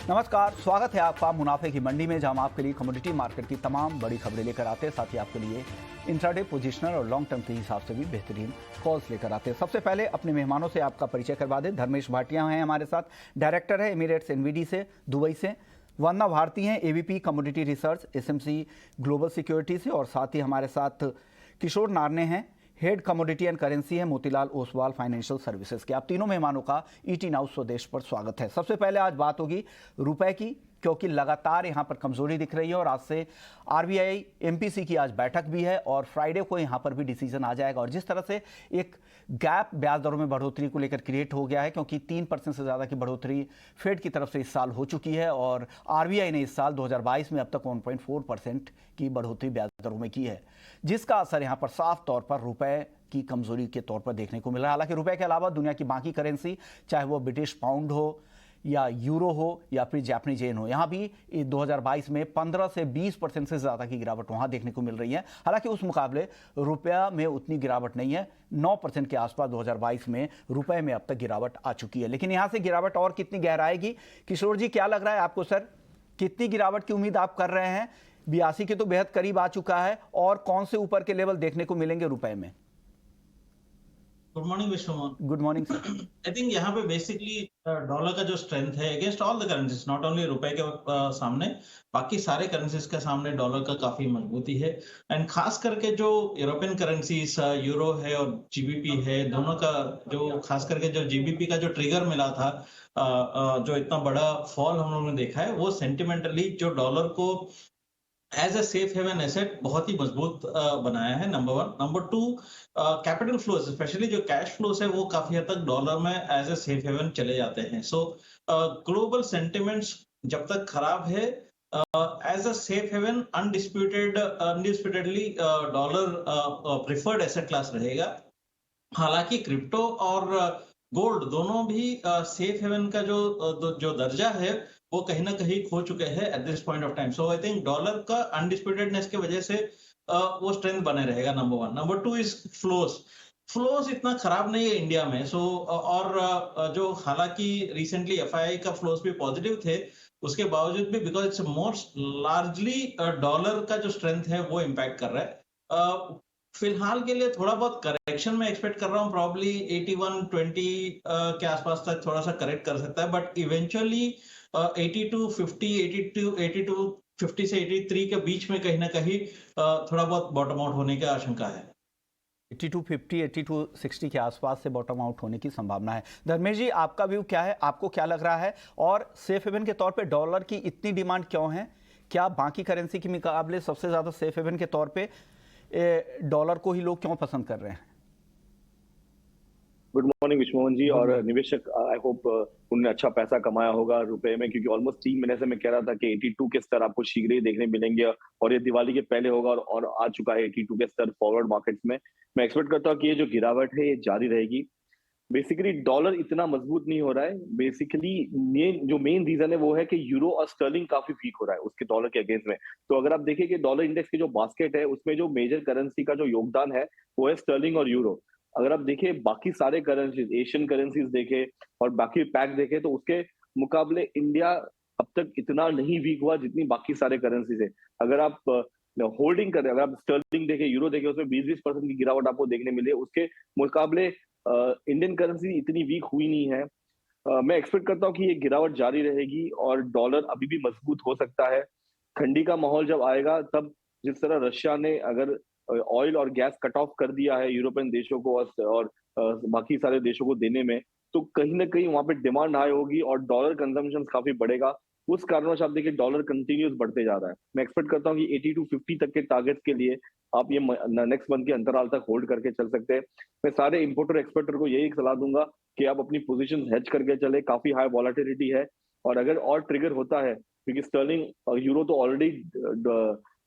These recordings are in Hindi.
नमस्कार, स्वागत है आपका मुनाफे की मंडी में, जहां हम आपके लिए कमोडिटी मार्केट की तमाम बड़ी खबरें लेकर आते हैं। साथ ही आपके लिए इंट्राडे पोजीशनल और लॉन्ग टर्म के हिसाब से भी बेहतरीन कॉल्स लेकर आते हैं। सबसे पहले अपने मेहमानों से आपका परिचय करवा दें। धर्मेश भाटिया हैं हमारे साथ, डायरेक्टर है एमिरेट्स एनवीडी से दुबई से। वंदना भारती हैं ABP commodity research SMC global security से, और साथ ही हमारे साथ किशोर नारने हैं, हेड कमोडिटी एंड करेंसी है मोतीलाल ओसवाल फाइनेंशियल सर्विसेज के। आप तीनों मेहमानों का ईटी नाउ स्वदेश पर स्वागत है। सबसे पहले आज बात होगी रुपए की, क्योंकि लगातार यहां पर कमजोरी दिख रही है और आज से आरबीआई एमपीसी की आज बैठक भी है और फ्राइडे को यहां पर भी डिसीजन आ जाएगा। और जिस तरह से एक गैप ब्याज दरों में बढ़ोतरी को लेकर क्रिएट हो गया है, क्योंकि 3% से ज़्यादा की बढ़ोतरी फेड की तरफ से इस साल हो चुकी है और आरबीआई ने इस साल 2022 में अब तक 1.4% की बढ़ोतरी ब्याज दरों में की है, जिसका असर यहाँ पर साफ तौर पर रुपए की कमजोरी के तौर पर देखने को मिल रहा है। हालांकि रुपए के अलावा दुनिया की बाकी करेंसी, चाहे वो ब्रिटिश पाउंड हो या यूरो हो या फिर जापानीज येन हो, यहाँ भी 2022 में 15 से 20% से ज़्यादा की गिरावट वहाँ देखने को मिल रही है। हालांकि उस मुकाबले रुपया में उतनी गिरावट नहीं है, 9% के आसपास 2022 में रुपए में अब तक गिरावट आ चुकी है। लेकिन यहाँ से गिरावट और कितनी गहराएगी, किशोर जी क्या लग रहा है आपको सर? कितनी गिरावट की उम्मीद आप कर रहे हैं? 82 के तो बेहद करीब आ चुका है, और कौन से ऊपर के लेवल देखने को मिलेंगे रुपए में? Good morning Vishwamohan. Good morning sir. I think यहाँ पे बेसिकली डॉलर का जो स्ट्रेंथ है against all the currencies, not only रुपए के सामने, बाकी सारे करेंसीज के सामने डॉलर का काफी मजबूती है। एंड खास करके जो यूरोपियन करेंसीज यूरो है और जीबीपी है, दोनों का जो खास करके जो जीबीपी का जो ट्रिगर मिला था, जो इतना बड़ा फॉल हम लोगों ने देखा है, वो सेंटिमेंटली जो डॉलर को as a safe haven asset बहुत ही मजबूत बनाया है, number one. Number two, capital flows, specially जो कैश फ्लोज है, वो काफी हद तक डॉलर में एज अ सेफ हेवन चले जाते हैं। सो ग्लोबल सेंटिमेंट्स जब तक खराब है, as a safe haven undisputedly dollar preferred asset class रहेगा। हालांकि क्रिप्टो और गोल्ड दोनों भी सेफ हेवन का जो दर्जा है, वो कहीं ना कहीं खो चुके हैं eight this point of time. So I think dollar का अनडिस्प्यूटेडनेस की वजह से वो स्ट्रेंथ बने रहेगा, number one. Number two is flows इतना खराब नहीं है इंडिया में। सो जो हालांकि रिसेंटली एफआईआई का फ्लोज भी पॉजिटिव थे, उसके बावजूद भी because it's most largely dollar का जो स्ट्रेंथ है वो इम्पैक्ट कर रहा है। फिलहाल के लिए थोड़ा बहुत करेक्शन में एक्सपेक्ट कर रहा हूँ, प्रॉब्ली 81-20 के आसपास तक थोड़ा सा करेक्ट कर सकता है, बट इवेंचुअली 82-50, 82-50 से 83 के बीच में कहीं ना कहीं थोड़ा बहुत बॉटम आउट होने की आशंका है। 8250, 8260 के आसपास से बॉटम आउट होने की संभावना है। धर्मेश जी, आपका व्यू क्या है? आपको क्या लग रहा है? और सेफ हेवन के तौर पे डॉलर की इतनी डिमांड क्यों है? क्या बाकी करेंसी के मुकाबले सबसे ज़्यादा सेफ हेवन के तौर पे डॉलर को ही लोग क्यों पसंद कर रहे हैं? गुड मॉर्निंग विश्वमोहन जी। और morning. निवेशक आई होप उन्होंने अच्छा पैसा कमाया होगा रुपए में, क्योंकि ऑलमोस्ट 3 महीने से मैं कह रहा था कि 82 के स्तर आपको शीघ्र ही देखने मिलेंगे और ये दिवाली के पहले होगा, और आ चुका है 82 के स्तर फॉरवर्ड मार्केट्स में। मैं एक्सपेक्ट करता हूँ कि ये जो गिरावट है ये जारी रहेगी। बेसिकली डॉलर इतना मजबूत नहीं हो रहा है। बेसिकली जो मेन रीजन है वो है कि यूरो और स्टर्लिंग काफी वीक हो रहा है उसके डॉलर के अगेंस्ट में। तो अगर आप देखें कि डॉलर इंडेक्स की जो बास्केट है उसमें जो मेजर करेंसी का जो योगदान है वो है स्टर्लिंग और यूरो। अगर आप देखें बाकी सारे करेंसीज, एशियन करेंसीज देखें और बाकी पैक देखें, तो उसके मुकाबले इंडिया अब तक इतना नहीं वीक हुआ जितनी बाकी सारे करेंसीज है। अगर आप होल्डिंग कर रहे हैं, अगर आप स्टर्लिंग देखें, यूरो देखें, उसमें 20-20% की गिरावट आपको देखने मिली है। उसके मुकाबले इंडियन करेंसी इतनी वीक हुई नहीं है। मैं एक्सपेक्ट करता हूँ कि ये गिरावट जारी रहेगी और डॉलर अभी भी मजबूत हो सकता है। ठंडी का माहौल जब आएगा, तब जिस तरह रशिया ने अगर ऑयल और गैस कट ऑफ कर दिया है यूरोपियन देशों को और बाकी सारे देशों को देने में, तो कहीं ना कहीं वहां पे डिमांड हाई होगी और डॉलर कंजम्पशन काफी बढ़ेगा। उस कारणवश आप देखिए डॉलर कंटिन्यूस बढ़ते जा रहा है। मैं एक्सपेक्ट करता हूँ कि 82-50 तक के टारगेट्स के लिए आप ये नेक्स्ट मंथ के अंतराल तक होल्ड करके चल सकते हैं। मैं सारे इंपोर्टर एक्सपर्टर को यही सलाह दूंगा कि आप अपनी पोजीशन हेज करके चले। काफी हाई वॉलेटिलिटी है, और अगर और ट्रिगर होता है, क्योंकि स्टर्लिंग और यूरो तो ऑलरेडी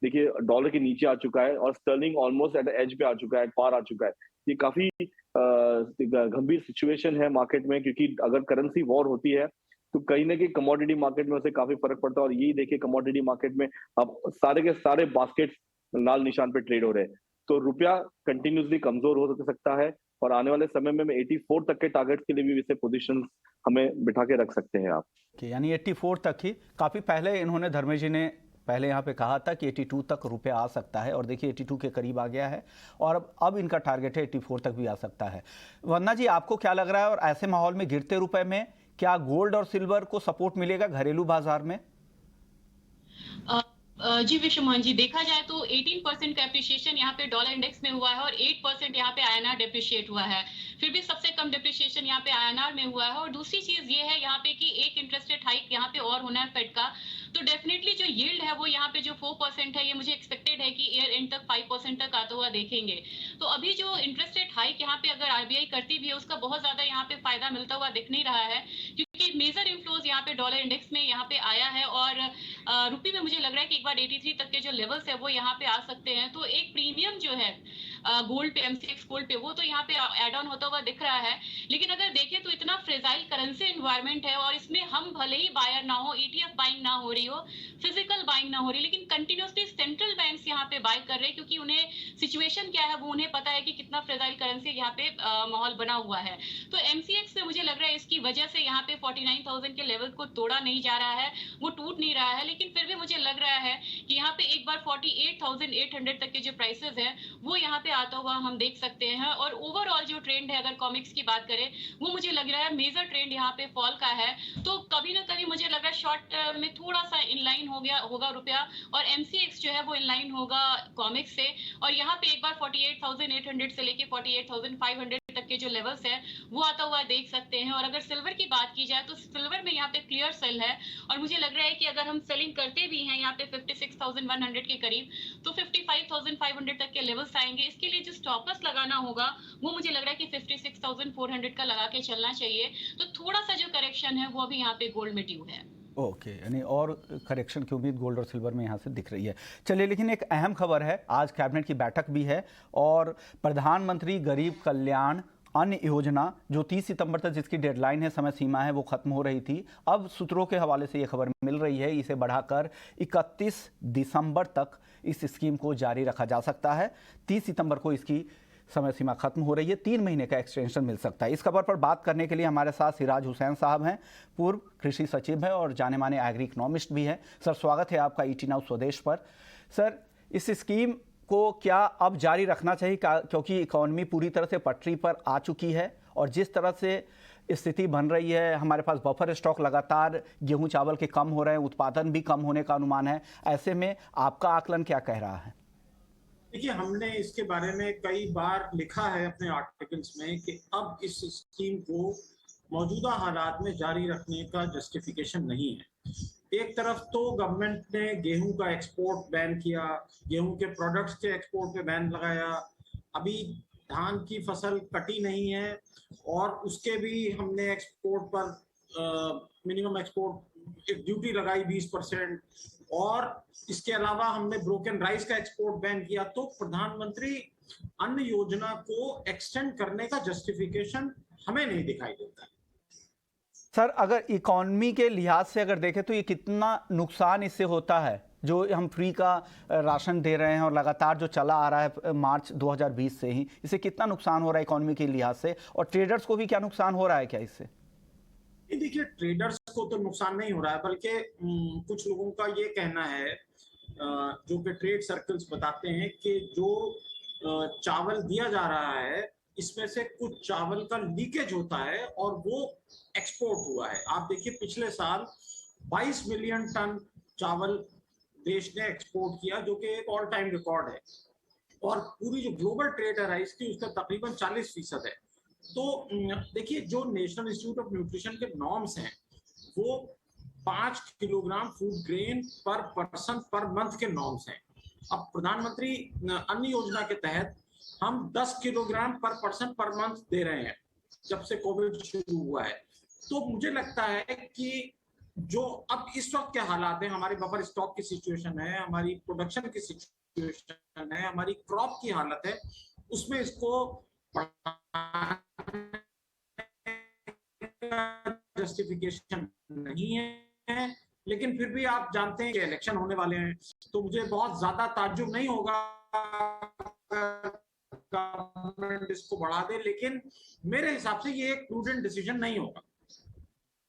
देखिए डॉलर के नीचे आ चुका है और स्टर्लिंग ऑलमोस्ट एट एज पे आ चुका है, पार आ चुका है। ये काफी गंभीर सिचुएशन है मार्केट में, क्योंकि अगर करेंसी वॉर होती है तो कहीं ना कहीं कमोडिटी मार्केट में उसे काफी फर्क पड़ता है। और यही देखिए कमोडिटी मार्केट में अब सारे के सारे बास्केट लाल निशान पे ट्रेड हो रहे हैं। तो रुपया कंटिन्यूसली कमजोर हो सकता है, और आने वाले समय में 84 तक के टारगेट के लिए भी इसे पोजीशन हमें बिठा के रख सकते हैं आप। कि यानी 84 तक ही, काफ़ी पहले इन्होंने धर्मेश जी ने पहले यहाँ पे कहा था कि 82 तक रुपया आ सकता है और देखिए 82 के करीब आ गया है और अब इनका टारगेट है 84 तक भी आ सकता है। वंदना जी, आपको क्या लग रहा है और ऐसे माहौल में गिरते रुपए में क्या गोल्ड और सिल्वर को सपोर्ट मिलेगा घरेलू बाजार में? जी विश्वमोहन जी, देखा जाए तो 18% का एप्रिसिएशन यहाँ पे डॉलर इंडेक्स में हुआ है और 8% यहाँ पे आईएनआर डिप्रिशिएट हुआ है। फिर भी सबसे कम डिप्रिशिएशन यहाँ पे आईएनआर में हुआ है। और दूसरी चीज ये है यहाँ पे कि एक इंटरेस्ट रेट हाइक यहाँ पे और होना है फेड का, तो डेफिनेटली जो यील्ड है वो यहाँ पे जो 4% है, ये मुझे एक्सपेक्टेड है कि ईयर एंड तक 5% तक आता हुआ देखेंगे। तो अभी जो इंटरेस्ट रेट हाइक यहाँ पे अगर आरबीआई करती भी है, उसका बहुत ज्यादा यहाँ पे फायदा मिलता हुआ दिख नहीं रहा है, क्योंकि मेजर इनफ्लोज यहाँ पे डॉलर इंडेक्स में यहाँ पे आया है और रुपये में मुझे लग रहा है कि एक बार 83 तक के जो लेवल्स है वो यहाँ पे आ सकते हैं। तो एक प्रीमियम जो है गोल्ड पे, एमसीएक्स गोल्ड पे, वो तो यहाँ पे एड ऑन होता हुआ दिख रहा है। लेकिन अगर देखें तो इतना फ्रेजाइल करेंसी एनवायरनमेंट है और इसमें हम भले ही बायर ना हो, ईटीएफ बाइंग ना हो रही हो, फिजिकल बाइंग ना हो रही, लेकिन कंटिन्यूसली सेंट्रल बैंक्स यहाँ पे बाय कर रहे हैं, क्योंकि उन्हें सिचुएशन क्या है वो उन्हें पता है कि कितना फ्रेजाइल करेंसी यहाँ पे माहौल बना हुआ है। तो एमसीएक्स पे मुझे लग रहा है इसकी वजह से यहाँ पे 49,000 के लेवल को तोड़ा नहीं जा रहा है, वो टूट नहीं रहा है। लेकिन फिर भी मुझे लग रहा है कि यहाँ पे एक बार 48,800 तक के जो प्राइसेस हैं वो यहाँ पे आता हुआ हम देख सकते हैं। और ओवरऑल जो ट्रेंड है, अगर कॉमिक्स की बात करें, वो मुझे लग रहा है मेजर ट्रेंड यहाँ पे फॉल का है। तो कभी ना कभी मुझे लग रहा है शॉर्ट में थोड़ा सा इनलाइन हो गया होगा रुपया और एमसीएक्स जो है वो इनलाइन होगा कॉमिक्स से। और यहाँ पे एक बार 48,800 से लेके 48,500 तक के जो लेवल्स है वो आता हुआ देख सकते हैं। और अगर सिल्वर की बात की जाए तो सिल्वर में यहाँ पे क्लियर सेल है और मुझे लग रहा है कि अगर हम सेलिंग करते भी हैं यहाँ पे 56,100 के करीब, तो 55,500 तक के लेवल्स आएंगे। इसके लिए जो स्टॉप लॉस लगाना होगा वो मुझे लग रहा है कि 56,400 का लगा के चलना चाहिए। तो थोड़ा सा जो करेक्शन है वो अभी यहाँ पे गोल्ड में ड्यू है। ओके, यानी और करेक्शन की उम्मीद गोल्ड और सिल्वर में यहाँ से दिख रही है। चलिए, लेकिन एक अहम खबर है, आज कैबिनेट की बैठक भी है और प्रधानमंत्री गरीब कल्याण अन्न योजना जो 30 सितंबर तक जिसकी डेडलाइन है, समय सीमा है, वो खत्म हो रही थी। अब सूत्रों के हवाले से ये खबर मिल रही है, इसे बढ़ाकर 31 दिसंबर तक इस स्कीम को जारी रखा जा सकता है। 30 सितंबर को इसकी समय सीमा खत्म हो रही है, 3 महीने का एक्सटेंशन मिल सकता है। इस खबर पर बात करने के लिए हमारे साथ सिराज हुसैन साहब हैं, पूर्व कृषि सचिव हैं और जाने माने एग्री इकोनॉमिस्ट भी हैं। सर, स्वागत है आपका ईटी नाउ स्वदेश पर। सर, इस स्कीम को क्या अब जारी रखना चाहिए, क्योंकि इकोनॉमी पूरी तरह से पटरी पर आ चुकी है और जिस तरह से स्थिति बन रही है, हमारे पास बफर स्टॉक लगातार गेहूं चावल के कम हो रहे हैं, उत्पादन भी कम होने का अनुमान है, ऐसे में आपका आकलन क्या कह रहा है? देखिए, हमने इसके बारे में कई बार लिखा है अपने आर्टिकल्स में कि अब इस स्कीम को मौजूदा हालात में जारी रखने का जस्टिफिकेशन नहीं है। एक तरफ तो गवर्नमेंट ने गेहूं का एक्सपोर्ट बैन किया, गेहूं के प्रोडक्ट्स के एक्सपोर्ट पे बैन लगाया, अभी धान की फसल कटी नहीं है और उसके भी हमने एक्सपोर्ट पर मिनिमम एक्सपोर्ट एक ड्यूटी लगाई 20%, और इसके अलावा हमने ब्रोकन राइस का एक्सपोर्ट बैन किया। तो प्रधानमंत्री अन्न योजना को एक्सटेंड करने का जस्टिफिकेशन हमें नहीं दिखाई देता। सर, अगर इकोनॉमी के लिहाज से अगर देखें तो ये कितना नुकसान इससे होता है, जो हम फ्री का राशन दे रहे हैं और लगातार जो चला आ रहा है मार्च 2020 से ही, इससे कितना नुकसान हो रहा है इकोनॉमी के लिहाज से, और ट्रेडर्स को भी क्या नुकसान हो रहा है क्या इससे? देखिए, ट्रेडर्स को तो नुकसान नहीं हो रहा है, बल्कि कुछ लोगों का ये कहना है, जो कि ट्रेड सर्कल्स बताते हैं, कि जो चावल दिया जा रहा है इसमें से कुछ चावल का लीकेज होता है और वो एक्सपोर्ट हुआ है। आप देखिए, पिछले साल 22 मिलियन टन चावल देश ने एक्सपोर्ट किया, जो कि एक ऑल टाइम रिकॉर्ड है, और पूरी जो ग्लोबल ट्रेड है राइस की उसका तकरीबन 40% है। तो देखिए, जो नेशनल इंस्टीट्यूट ऑफ न्यूट्रिशन के नॉर्म्स हैं वो 5 किलोग्राम फूड ग्रेन पर पर्सन पर मंथ के नॉर्म्स हैं। अब प्रधानमंत्री अन्न योजना के तहत हम 10 किलोग्राम पर पर्सन पर मंथ दे रहे हैं जब से कोविड शुरू हुआ है। तो मुझे लगता है कि जो अब इस वक्त के हालात हैं, हमारे बफर स्टॉक की सिचुएशन है, हमारी प्रोडक्शन की सिचुएशन है, हमारी क्रॉप की हालत है, उसमें इसको जस्टिफिकेशन नहीं है। लेकिन फिर भी आप जानते हैं कि इलेक्शन होने वाले हैं, तो मुझे बहुत ज्यादा ताज्जुब नहीं होगा गवर्नमेंट इसको बढ़ा दे, लेकिन मेरे हिसाब से ये एक प्रूडेंट डिसीजन नहीं होगा।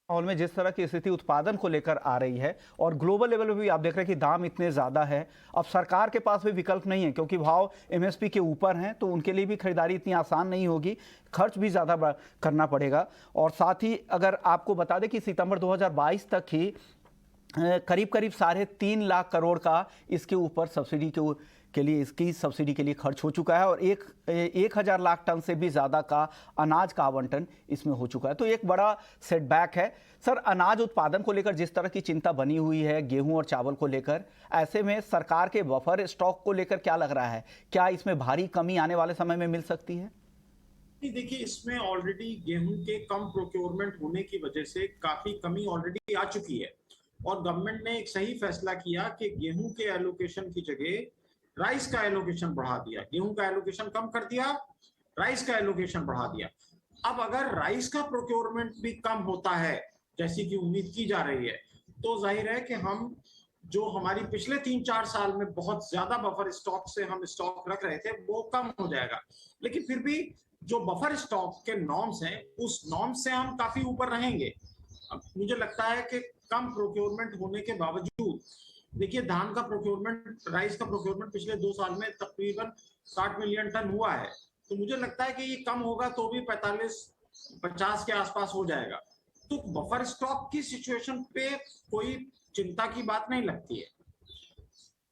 माहौल में जिस तरह की स्थिति उत्पादन को लेकर आ रही है और ग्लोबल लेवल पे भी आप देख रहे हैं कि दाम इतने ज़्यादा है, अब सरकार के पास भी विकल्प नहीं है क्योंकि भाव एमएसपी के ऊपर हैं, तो उनके लिए भी खरीदारी इतनी आसान नहीं होगी, खर्च भी ज़्यादा करना पड़ेगा। और साथ ही अगर आपको बता दें कि सितंबर 2022 तक ही करीब करीब 3.5 लाख करोड़ का इसके ऊपर सब्सिडी के लिए इसकी सब्सिडी के लिए खर्च हो चुका है और 1,000 लाख टन से भी ज़्यादा का अनाज का आवंटन इसमें हो चुका है, तो एक बड़ा सेटबैक है। सर, अनाज उत्पादन को लेकर जिस तरह की चिंता बनी हुई है गेहूं और चावल को लेकर, ऐसे में सरकार के बफर स्टॉक को लेकर क्या लग रहा है, क्या इसमें भारी कमी आने वाले समय में मिल सकती है? देखिए, इसमें ऑलरेडी गेहूं के कम प्रोक्योरमेंट होने की वजह से काफी कमी ऑलरेडी आ चुकी है और गवर्नमेंट ने एक सही फैसला किया कि गेहूं के एलोकेशन की जगह राइस का एलोकेशन बढ़ा दिया, गेहूं का एलोकेशन कम कर दिया, राइस का एलोकेशन बढ़ा दिया। अब अगर राइस का प्रोक्योरमेंट भी कम होता है जैसी कि उम्मीद की जा रही है, तो जाहिर है कि हम जो हमारी पिछले 3-4 साल में बहुत ज्यादा बफर स्टॉक से हम स्टॉक रख रहे थे वो कम हो जाएगा, लेकिन फिर भी जो बफर स्टॉक के नॉर्म्स हैं उस नॉर्म्स से हम काफी ऊपर रहेंगे। अब मुझे लगता है कि कम प्रोक्योरमेंट होने के बावजूद, देखिए धान का प्रोक्योरमेंट, राइस का प्रोक्योरमेंट पिछले 2 साल में तकरीबन 60 मिलियन टन हुआ है, तो मुझे लगता है कि ये कम होगा तो भी 45-50 के आसपास हो जाएगा। तो बफर स्टॉक की सिचुएशन पे कोई चिंता की बात नहीं लगती है।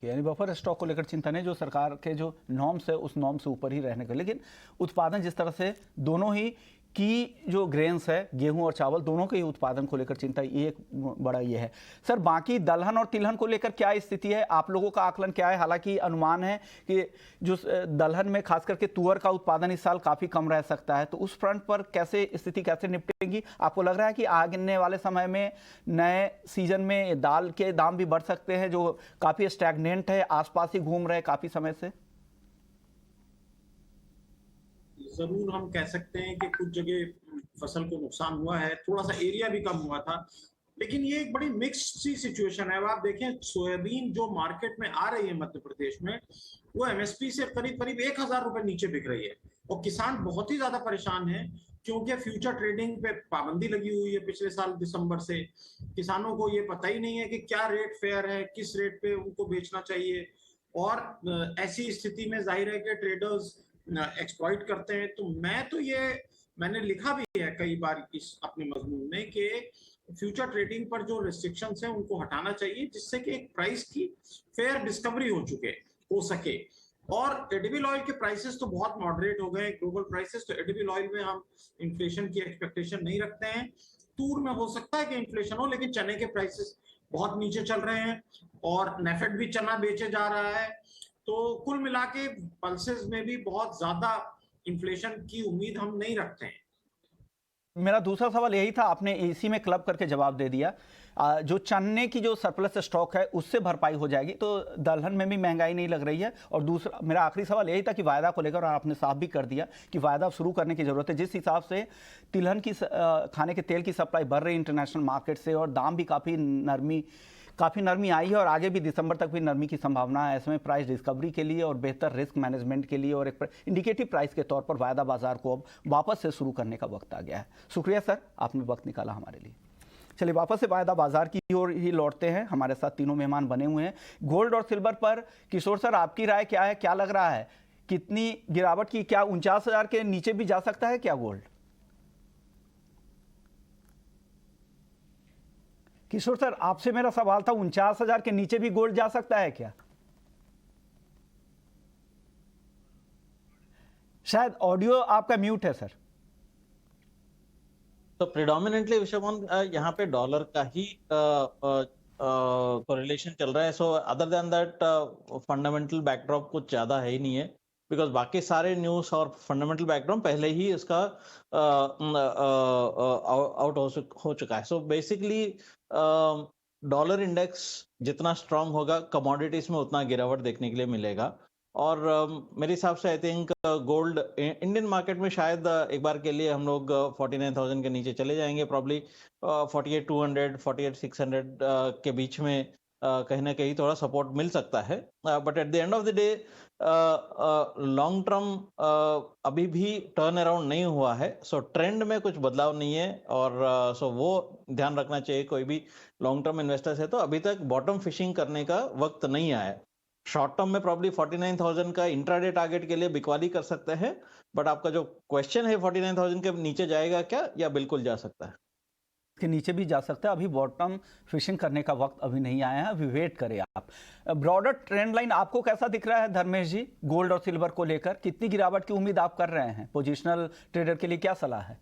यानी बफर स्टॉक को लेकर चिंता नहीं, जो सरकार के जो नॉर्म्स है उस नॉर्म से ऊपर ही रहने का, लेकिन उत्पादन जिस तरह से दोनों ही की जो ग्रेन्स है गेहूं और चावल दोनों के ही उत्पादन को लेकर चिंता, ये एक बड़ा ये है। सर, बाकी दलहन और तिलहन को लेकर क्या स्थिति है, आप लोगों का आकलन क्या है? हालांकि अनुमान है कि जो दलहन में खास करके तुअर का उत्पादन इस साल काफ़ी कम रह सकता है, तो उस फ्रंट पर कैसे स्थिति कैसे निपटेगी? आपको लग रहा है कि आने वाले समय में नए सीजन में दाल के दाम भी बढ़ सकते हैं जो काफ़ी स्टैग्नेंट है, आसपास ही घूम रहे काफ़ी समय से? जरूर हम कह सकते हैं कि कुछ जगह फसल को नुकसान हुआ है, थोड़ा सा एरिया भी कम हुआ था, लेकिन ये एक बड़ी मिक्स्ड सी सिचुएशन है। अब आप देखें सोयाबीन जो मार्केट में आ रही है मध्य प्रदेश में, वो एमएसपी से करीब करीब 1,000 रुपए नीचे बिक रही है और किसान बहुत ही ज्यादा परेशान है क्योंकि फ्यूचर ट्रेडिंग पे पाबंदी लगी हुई है पिछले साल दिसंबर से। किसानों को ये पता ही नहीं है कि क्या रेट फेयर है, किस रेट पे उनको बेचना चाहिए, और ऐसी स्थिति में जाहिर है कि ट्रेडर्स एक्सप्लॉइट करते हैं। तो मैंने लिखा भी है कई बार इस अपने मजमून में कि फ्यूचर ट्रेडिंग पर जो रिस्ट्रिक्शंस हैं उनको हटाना चाहिए, जिससे कि एक प्राइस की फेयर डिस्कवरी हो सके। और एडिबल ऑयल के प्राइसेस तो बहुत मॉडरेट हो गए ग्लोबल प्राइसेस, तो एडिबल ऑयल में हम इन्फ्लेशन की एक्सपेक्टेशन नहीं रखते हैं। तूर में हो सकता है कि इन्फ्लेशन हो, लेकिन चने के प्राइसेस बहुत नीचे चल रहे हैं और नेफेड भी चना बेचे जा रहा है, तो कुल मिला के पल्सेस में भी बहुत ज्यादा इन्फ्लेशन की उम्मीद हम नहीं रखते हैं। मेरा दूसरा सवाल यही था, आपने इसी में क्लब करके जवाब दे दिया। जो चने की जो सरप्लस स्टॉक है उससे भरपाई हो जाएगी, तो दलहन में भी महंगाई नहीं लग रही है। और दूसरा मेरा आखिरी सवाल यही था कि वायदा को लेकर, और आपने साफ भी कर दिया कि वायदा शुरू करने की जरूरत है। जिस हिसाब से तिलहन की खाने के तेल की सप्लाई बढ़ रही है इंटरनेशनल मार्केट से और दाम भी काफ़ी नरमी आई है और आगे भी दिसंबर तक भी नरमी की संभावना है, ऐसे में प्राइस डिस्कवरी के लिए और बेहतर रिस्क मैनेजमेंट के लिए और एक इंडिकेटिव प्राइस के तौर पर वायदा बाजार को अब वापस से शुरू करने का वक्त आ गया है। शुक्रिया सर, आपने वक्त निकाला हमारे लिए। चलिए वापस से वायदा बाजार की ओर ही लौटते हैं। हमारे साथ तीनों मेहमान बने हुए हैं। गोल्ड और सिल्वर पर किशोर सर, आपकी राय क्या है? क्या लग रहा है, कितनी गिरावट की? क्या 49,000 के नीचे भी जा सकता है क्या गोल्ड? किशोर सर, आपसे मेरा सवाल था, 49,000 के नीचे भी गोल्ड जा सकता है क्या? शायद ऑडियो आपका म्यूट है सर। तो प्रिडोमिनेंटली विषमन यहाँ पे डॉलर का ही कोरिलेशन चल रहा है। So other than that fundamental backdrop कुछ ज्यादा है ही नहीं है, बिकॉज बाकी सारे न्यूज और फंडामेंटल बैकड्रॉप पहले ही इसका आउट हो चुका है। सो बेसिकली डॉलर इंडेक्स जितना स्ट्रांग होगा, कमोडिटीज में उतना गिरावट देखने के लिए मिलेगा। और मेरे हिसाब से I think gold Indian market में शायद एक बार के लिए हम लोग 49,000 के नीचे चले जाएंगे, प्रॉब्ली 48,200 48,600 के बीच में कहीं ना कहीं थोड़ा सपोर्ट मिल सकता है, but at the end of the day long term अभी भी टर्न अराउंड नहीं हुआ है, सो ट्रेंड में कुछ बदलाव नहीं है, और सो वो ध्यान रखना चाहिए कोई भी लॉन्ग टर्म इन्वेस्टर्स है तो अभी तक बॉटम फिशिंग करने का वक्त नहीं आया है। शॉर्ट टर्म में प्रॉब्ली 49,000 का इंट्राडे टारगेट के लिए बिकवाली कर सकते हैं, बट आपका जो क्वेश्चन है 49,000 के नीचे जाएगा क्या, या बिल्कुल जा सकता है? के नीचे भी जा सकता है, अभी बॉटम फिशिंग करने का वक्त अभी नहीं आया है, अभी वेट करें आप। ब्रॉडर ट्रेंड लाइन आपको कैसा दिख रहा है धर्मेश जी, गोल्ड और सिल्वर को लेकर कितनी गिरावट की उम्मीद आप कर रहे हैं? पोजिशनल ट्रेडर के लिए क्या सलाह है?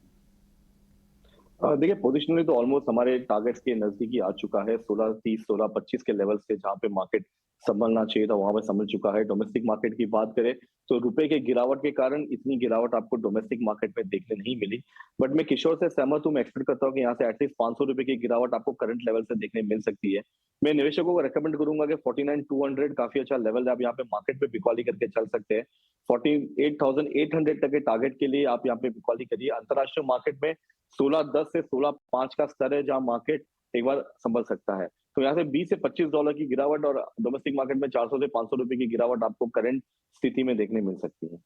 देखिए, पोजिशनली तो ऑलमोस्ट हमारे टारगेट्स के नजदीक ही आ चुका है। 16.30 16.25 के लेवल से जहां पे मार्केट संभलना चाहिए था वहां पे संभल चुका है। डोमेस्टिक मार्केट की बात करें तो रुपए के गिरावट के कारण इतनी गिरावट आपको डोमेस्टिक मार्केट में देखने नहीं मिली, बट मैं किशोर से सहमत हूं। मैं एक्सपेक्ट करता हूं कि यहाँ से एटलीस्ट 500 रुपए की गिरावट आपको करंट लेवल से देखने मिल सकती है। मैं निवेशकों को रेकमेंड करूंगा कि 49,200 काफी अच्छा लेवल है, आप यहाँ पे मार्केट पे बिकवाली करके चल सकते हैं। 48,800 तक के टारगेट के लिए आप यहाँ पे बिकवाली करिए। अंतरराष्ट्रीय मार्केट में 16.10 से 16.5 का स्तर है जहां मार्केट एक बार संभल सकता है। तो यहाँ से $20 से $25 की गिरावट और डोमेस्टिक मार्केट में 400 से 500 रुपए की गिरावट आपको करंट स्थिति में देखने मिल सकती है।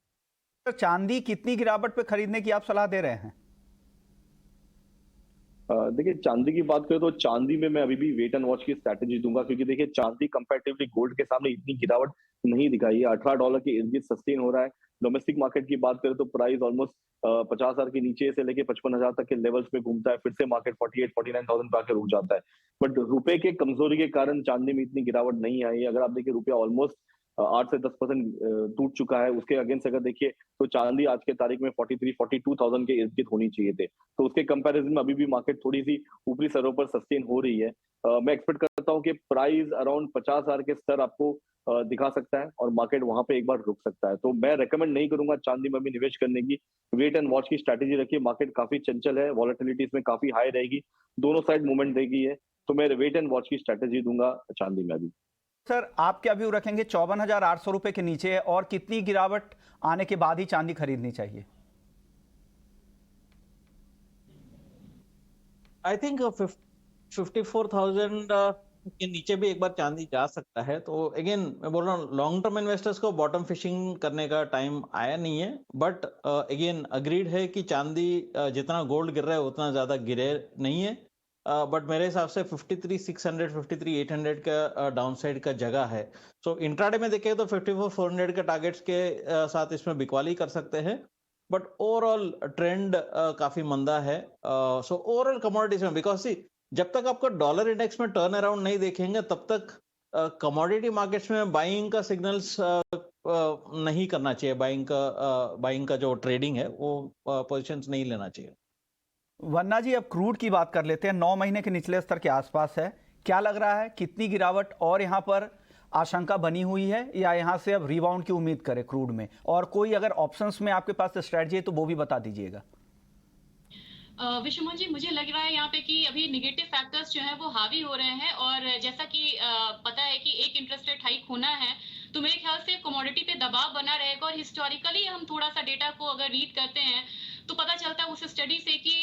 तो चांदी कितनी गिरावट पे खरीदने की आप सलाह दे रहे हैं? देखिए, चांदी की बात करें तो चांदी में मैं अभी भी वेट एंड वॉच की स्ट्रैटेजी दूंगा, क्योंकि देखिए चांदी कंपैरेटिवली गोल्ड के सामने इतनी गिरावट नहीं दिखाई है। $18 के इर्द गिर्द सस्टेन हो रहा है। डोमेस्टिक मार्केट की बात करें तो प्राइस ऑलमोस्ट 50,000 के नीचे से लेके 55,000 तक के लेवल्स पे घूमता है, फिर से मार्केट 48-49,000 पे आके रुक जाता है। बट रुपए के कमजोरी के कारण चांदी में इतनी गिरावट नहीं आई है। अगर आप देखिए रुपया ऑलमोस्ट 8 से 10% टूट चुका है। उसके अगेंस्ट अगर देखिए तो चांदी आज के तारीख में 43-42,000 के इर्द गिर्द होनी चाहिए थे। तो उसके कंपैरिजन में अभी भी मार्केट थोड़ी सी ऊपरी स्तरों पर सस्टेन हो रही है। मैं एक्सपेक्ट करता हूं कि प्राइस अराउंड 50,000 के स्तर आपको दिखा सकता है और मार्केट वहां पे एक बार रुक सकता है। तो मैं रेकमेंड नहीं करूंगा चांदी में भी निवेश करने की। वेट एंड वॉच की स्ट्रैटेजी रखिए। मार्केट काफी चंचल है, वॉलेटिलिटी इसमें काफी हाई रहेगी, दोनों साइड मूवमेंट देगी है। तो मैं वेट एंड वॉच की स्ट्रैटेजी दूंगा चांदी में अभी। सर आप क्या व्यू रखेंगे? 54,800 रुपए के नीचे है और कितनी गिरावट आने के बाद ही चांदी खरीदनी चाहिए? आई थिंक 54,000 के नीचे भी एक बार चांदी जा सकता है। तो अगेन मैं बोल रहा हूँ लॉन्ग टर्म इन्वेस्टर्स को बॉटम फिशिंग करने का टाइम आया नहीं है, बट अगेन अग्रीड है कि चांदी जितना गोल्ड गिर रहा है उतना ज्यादा गिरे नहीं है, बट मेरे हिसाब से 53,600 53,800 का डाउनसाइड का जगह है। सो इंट्राडे में देखें तो 54,400 के टारगेट्स के साथ इसमें बिकवाली कर सकते हैं, बट ओवरऑल ट्रेंड काफी मंदा है। सो ओवरऑल कमोडिटीज में बिकॉज सी जब तक आपको डॉलर इंडेक्स में टर्न अराउंड नहीं देखेंगे तब तक कमोडिटी मार्केट्स में बाइंग का सिग्नल्स नहीं करना चाहिए। बाइंग का जो ट्रेडिंग है वो पोजीशंस नहीं लेना चाहिए। वन्ना जी अब क्रूड की बात कर लेते हैं। 9 महीने के निचले स्तर के आसपास है, क्या लग रहा है कितनी गिरावट और यहाँ पर आशंका बनी हुई है, या यहाँ से अब रिबाउंड की उम्मीद करें क्रूड में? और कोई अगर ऑप्शंस में आपके पास स्ट्रेटजी है तो वो भी बता दीजिएगा। विश्वमोहन जी, मुझे लग रहा है यहाँ पे कि अभी निगेटिव फैक्टर्स जो हैं वो हावी हो रहे हैं, और जैसा कि पता है कि एक इंटरेस्ट रेट हाइक होना है, तो मेरे ख्याल से कमोडिटी पे दबाव बना रहेगा। और हिस्टोरिकली हम थोड़ा सा डेटा को अगर रीड करते हैं तो पता चलता है उस स्टडी से कि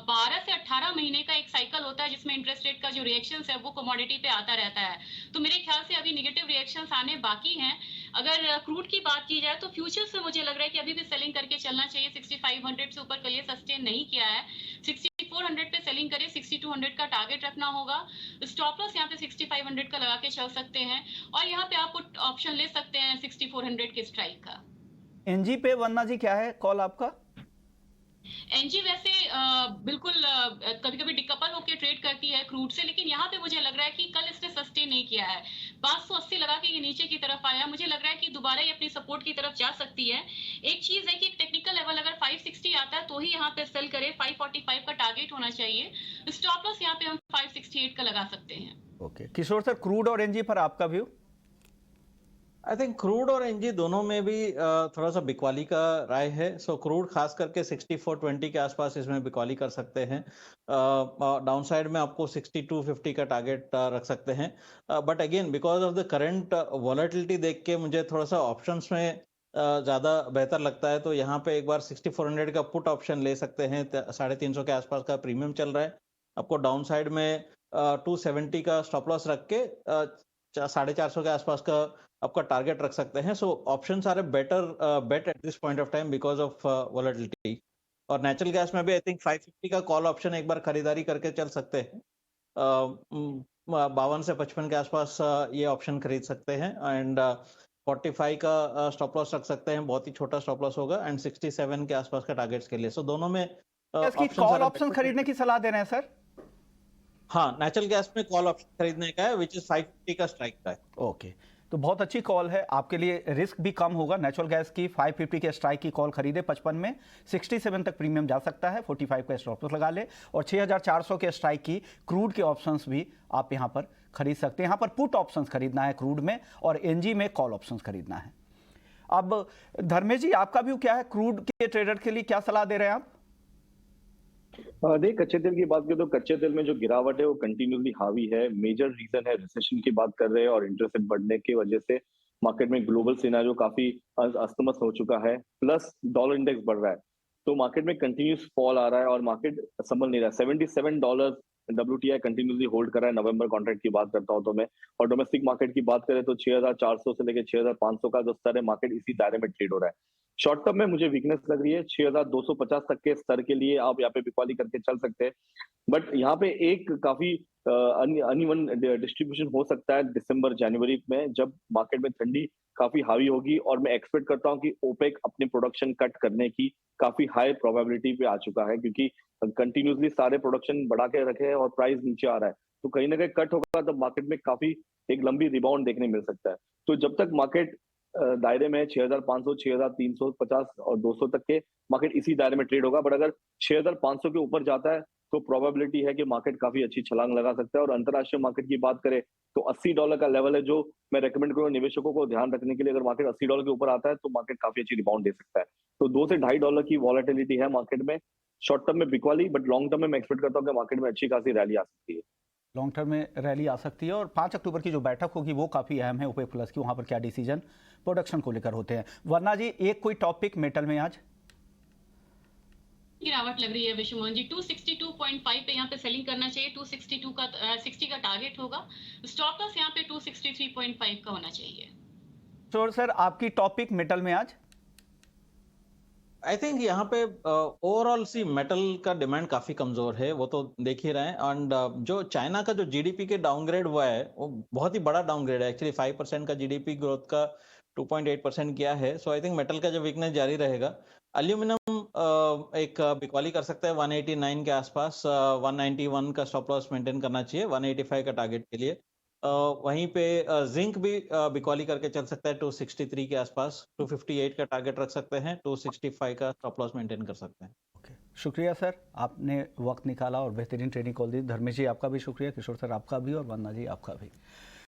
12 से 18 महीने का एक साइकिल होता है जिसमें इंटरेस्ट रेट का जो रिएक्शंस है वो कमोडिटी पे आता रहता है। तो मेरे ख्याल से अभी निगेटिव रिएक्शंस आने बाकी हैं। अगर क्रूड की बात की जाए तो फ्यूचर्स में मुझे लग रहा है कि अभी भी सेलिंग करके चलना चाहिए। 6500 से ऊपर के लिए सस्टेन नहीं किया है। 6400 पे सेलिंग करे, 6200 का टारगेट रखना होगा। स्टॉप लॉस यहाँ पे 6500 का लगा के चल सकते हैं, और यहाँ पे आप ऑप्शन ले सकते हैं 6400 के स्ट्राइक का। एनजी पे वन्ना जी क्या है कॉल आपका? एनजी वैसे बिल्कुल कभी कभी डिकपल होकर ट्रेड करती है क्रूड से, लेकिन यहाँ पे मुझे लग रहा है कि कल इसने सस्टेन नहीं किया है। 580 लगा के ये नीचे की तरफ आया, मुझे लग रहा है कि दोबारा ये अपनी सपोर्ट की तरफ जा सकती है। एक चीज है कि एक टेक्निकल लेवल अगर 560 आता है तो ही यहाँ पे सेल करे। 545 का टारगेट होना चाहिए। स्टॉप लॉस यहाँ पे हम 568 का लगा सकते हैं। ओके किशोर सर, क्रूड और एनजी पर आपका व्यू? आई थिंक क्रूड और एनजी दोनों में भी थोड़ा सा बिकवाली का राय है। सो क्रूड खास करके 6420 के आसपास इसमें बिकवाली कर सकते हैं। डाउनसाइड में आपको 6250 का टारगेट रख सकते हैं, but again because of the current volatility देख के मुझे थोड़ा सा ऑप्शंस में ज़्यादा बेहतर लगता है। तो यहाँ पे एक बार 6400 का पुट ऑप्शन ले सकते हैं। 350 के आसपास का प्रीमियम चल रहा है। आपको डाउन साइड में 270 का स्टॉप लॉस रख के 450 के आसपास का आपका टारगेट रख सकते हैं. So options are a better bet at this point of time because of volatility. और नेचुरल गैस में भी आई थिंक 550 का कॉल ऑप्शन एक बार खरीदारी करके चल सकते हैं. 52 से 55 के आसपास ये ऑप्शन खरीद सकते हैं. एंड 45 का स्टॉप लॉस रख सकते हैं, बहुत ही छोटा स्टॉप लॉस होगा. एंड 67 के आसपास का टारगेट्स के लिए. सो दोनों में इसकी कॉल ऑप्शन खरीदने की सलाह दे रहे हैं सर? हाँ, नेचुरल गैस में कॉल ऑप्शन खरीदने का है विच इज 550 का स्ट्राइक का है. ओके, तो बहुत अच्छी कॉल है आपके लिए, रिस्क भी कम होगा. नेचुरल गैस की 550 के स्ट्राइक की कॉल खरीदे 55 में, 67 तक प्रीमियम जा सकता है, 45 का स्टॉप लॉस लगा ले. और 6400 के स्ट्राइक की क्रूड के ऑप्शंस भी आप यहां पर खरीद सकते हैं. यहां पर पुट ऑप्शंस खरीदना है क्रूड में, और एनजी में कॉल ऑप्शंस खरीदना है. अब धर्मेश जी, आपका व्यू क्या है क्रूड के ट्रेडर के लिए, क्या सलाह दे रहे हैं आप? देख, कच्चे तेल की बात करें तो कच्चे तेल में जो गिरावट है वो कंटिन्यूसली हावी है. मेजर रीजन है रिसेशन की बात कर रहे हैं, और इंटरेस्ट रेट बढ़ने की वजह से मार्केट में ग्लोबल सिनेरियो काफी अस्तमस्त हो चुका है. प्लस डॉलर इंडेक्स बढ़ रहा है, तो मार्केट में कंटिन्यूस फॉल आ रहा है और मार्केट संभल नहीं रहा है. $77 WTI कंटिन्यूसली होल्ड कर रहा है. नवंबर कॉन्ट्रैक्ट की बात करता हूं तो मैं, और डोमेस्टिक मार्केट की बात करें तो 6400 से लेकर 6500 का जो स्तर है, मार्केट इसी दायरे में ट्रेड हो रहा है. शॉर्ट टर्म में मुझे वीकनेस लग रही है. 6250 तक के स्तर के लिए आप यहाँ पे बिकवाली करके चल सकते हैं. बट यहाँ पे एक काफी अनइवन डिस्ट्रीब्यूशन हो सकता है दिसंबर जनवरी में, जब मार्केट में ठंडी काफी हावी होगी. और मैं एक्सपेक्ट करता हूँ कि ओपेक अपने प्रोडक्शन कट करने की काफी हाई प्रोबेबिलिटी पे आ चुका है, क्योंकि कंटिन्यूसली सारे प्रोडक्शन बढ़ा के रखे हैं और प्राइस नीचे आ रहा है. तो कहीं ना कहीं कट होगा तब मार्केट में काफी एक लंबी रिबाउंड देखने मिल सकता है. तो जब तक मार्केट दायरे में 6500, 6350 और 200 तक के मार्केट इसी दायरे में ट्रेड होगा. बट अगर 6500 के ऊपर जाता है तो प्रोबेबिलिटी है कि मार्केट काफी अच्छी छलांग लगा सकता है. और अंतरराष्ट्रीय मार्केट की बात करें तो $80 का लेवल है जो मैं रेकमेंड करूंगा निवेशकों को ध्यान रखने के लिए. अगर मार्केट $80 के ऊपर आता है तो मार्केट काफी अच्छी रिबाउंड दे सकता है. तो $2 से $2.5 की वॉलेटिलिटी है मार्केट में. शॉर्ट टर्म में बिकवाली, बट लॉन्ग टर्म में मैं एक्सपेक्ट करता हूँ कि मार्केट में अच्छी खासी रैली आ सकती है. लॉन्ग टर्म में रैली आ सकती है. और 5 अक्टूबर की जो बैठक होगी वो काफ़ी अहम है ओपेक प्लस की, वहाँ पर क्या डिसीजन प्रोडक्शन को लेकर होते हैं. वरना जी, एक कोई टॉपिक मेटल में आज गिरावट लग रही है विश्वमोहन जी. 262.5 पे यहाँ पे सेलिंग करना चाहिए. 262 का 60 का टारगेट होगा. स्टॉप लॉस यहाँ पे 263.5 का होना चाहिए. तो सर, आपकी टॉपिक मेटल में आज? आई थिंक यहाँ पे ओवरऑल सी मेटल का डिमांड काफी कमजोर है, वो तो देख ही रहे हैं. एंड जो चाइना का जो जीडीपी के डाउनग्रेड हुआ है वो बहुत ही बड़ा डाउनग्रेड है. एक्चुअली 5% का जीडीपी ग्रोथ का 2.8% किया है. सो आई थिंक मेटल का जो वीकनेस जारी रहेगा. एल्यूमिनियम एक बिकवाली कर सकता है 189 के आसपास. 191 का स्टॉप लॉस मेंटेन करना चाहिए 185 का टारगेट के लिए. वहीं पे जिंक भी बिकवाली करके चल सकता है 263 के आसपास. 258 का टारगेट रख सकते हैं. 265 का स्टॉप लॉस मेंटेन कर सकते हैं. ओके, शुक्रिया सर, आपने वक्त निकाला और बेहतरीन ट्रेनिंग कॉल दी. धर्मेश जी आपका भी शुक्रिया, किशोर सर आपका भी, और वंदना जी आपका भी.